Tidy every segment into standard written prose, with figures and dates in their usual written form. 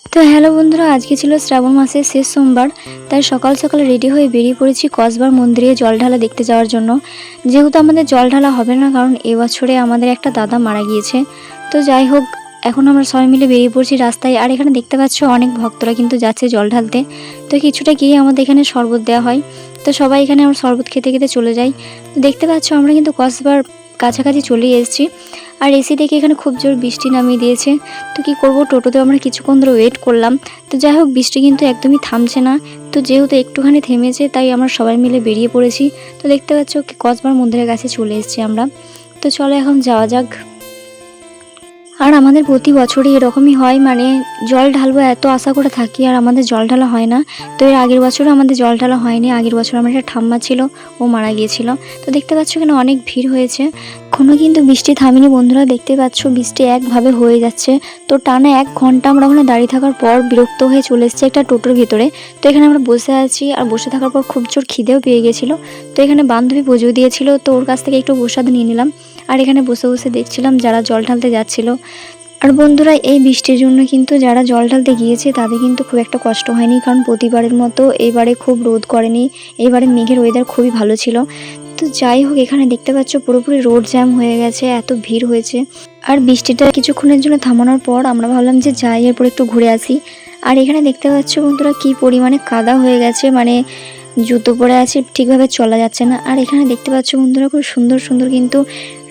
তো হ্যালো বন্ধুরা, আজকে ছিল শ্রাবণ মাসের শেষ সোমবার। তাই সকাল সকাল রেডি হয়ে বেরিয়ে পড়েছি কসবার মন্দিরে জল ঢালা দেখতে যাওয়ার জন্য। যেহেতু আমাদের জল ঢালা হবে না, কারণ এবছরে আমাদের একটা দাদা মারা গিয়েছে। তো যাই হোক, এখন আমরা সবাই মিলে বেরিয়ে পড়ছি রাস্তায়। আর এখানে দেখতে পাচ্ছ অনেক ভক্তরা কিন্তু যাচ্ছে জল ঢালতে। তো কিছুটা গিয়ে আমাদের এখানে শরবত দেওয়া হয়। তো সবাই এখানে আমরা শরবত খেতে খেতে চলে যাই। তো দেখতে পাচ্ছ আমরা কিন্তু কসবার কাছাকাছি চলে এসেছি। আর এসি দেখে এখানে খুব জোর বৃষ্টি নামিয়ে দিয়েছে। তো কি করব, টোটোতে আমরা কিছুক্ষণ ধরে ওয়েট করলাম। তো যাই হোক, বৃষ্টি কিন্তু একদমই থামছে না। তো যেহেতু একটুখানি থেমেছে, তাই আমরা সবাই মিলে বেরিয়ে পড়েছি। তো দেখতে পাচ্ছ কসবার মন্দিরের কাছে চলে এসেছি আমরা। তো চলো এখন যাওয়া যাক। আর আমাদের প্রতি বছরই এরকমই হয়, মানে জল ঢালবো এত আশা করে থাকি, আর আমাদের জল ঢালা হয় না। তো এর আগের বছরও আমাদের জল ঢালা হয়নি। আগের বছর আমার একটা ঠাম্মা ছিল, ও মারা গিয়েছিল। তো দেখতে পাচ্ছ এখানে অনেক ভিড় হয়েছে। এখনও কিন্তু বৃষ্টি থামেনি বন্ধুরা, দেখতে পাচ্ছ বৃষ্টি একভাবে হয়ে যাচ্ছে। তো টানা 1 ঘন্টা আমরা ওখানে দাঁড়িয়ে থাকার পর বিরক্ত হয়ে চলে এসেছি একটা টোটোর ভিতরে। তো এখানে আমরা বসে আছি, আর বসে থাকার পর খুব জোর খিদেও পেয়ে গেছিলো। তো এখানে বান্ধবী পুজো দিয়েছিল, তো ওর কাছ থেকে একটু প্রসাদ নিয়ে নিলাম। আর এখানে বসে বসে দেখছিলাম যারা জল ঢালতে যাচ্ছিল। আর বন্ধুরা, এই বৃষ্টির জন্য কিন্তু যারা জল ঢালতে গিয়েছে তাদের কিন্তু খুব একটা কষ্ট হয়নি, কারণ প্রতিবারের মতো এবারে খুব রোদ করেনি। এবারে মেঘের ওয়েদার খুবই ভালো ছিল। তো যাই হোক, এখানে দেখতে পাচ্ছ পুরোপুরি রোড জ্যাম হয়ে গেছে, এত ভিড় হয়েছে। আর বৃষ্টিটা কিছুক্ষণের জন্য থামানোর পর আমরা ভাবলাম যে যাই, এরপর একটু ঘুরে আসি। আর এখানে দেখতে পাচ্ছ বন্ধুরা কি পরিমাণে কাদা হয়ে গেছে, মানে জুতো পরে আছে, ঠিকভাবে চলা যাচ্ছে না। আর এখানে দেখতে পাচ্ছ বন্ধুরা খুব সুন্দর সুন্দর কিন্তু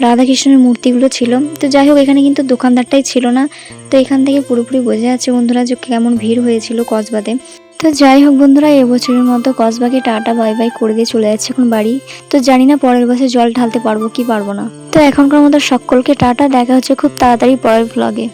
রাধাকৃষ্ণের মূর্তিগুলো ছিল। তো যাই হোক, এখানে কিন্তু দোকানদারটাই ছিল না। তো এখান থেকে পুরোপুরি বোঝা যাচ্ছে বন্ধুরা যে কেমন ভিড় হয়েছিল কসবাতে। তো যাই হোক বন্ধুরা, এবছরের মতো কসবাকে টাটা বাই বাই করে দিয়ে চলে যাচ্ছে এখন বাড়ি। তো জানি না পরের বছর জল ঢালতে পারবো কি পারবো না। তো এখনকার মতো সকলকে টাটা, দেখা হচ্ছে খুব তাড়াতাড়ি পরের ব্লগে।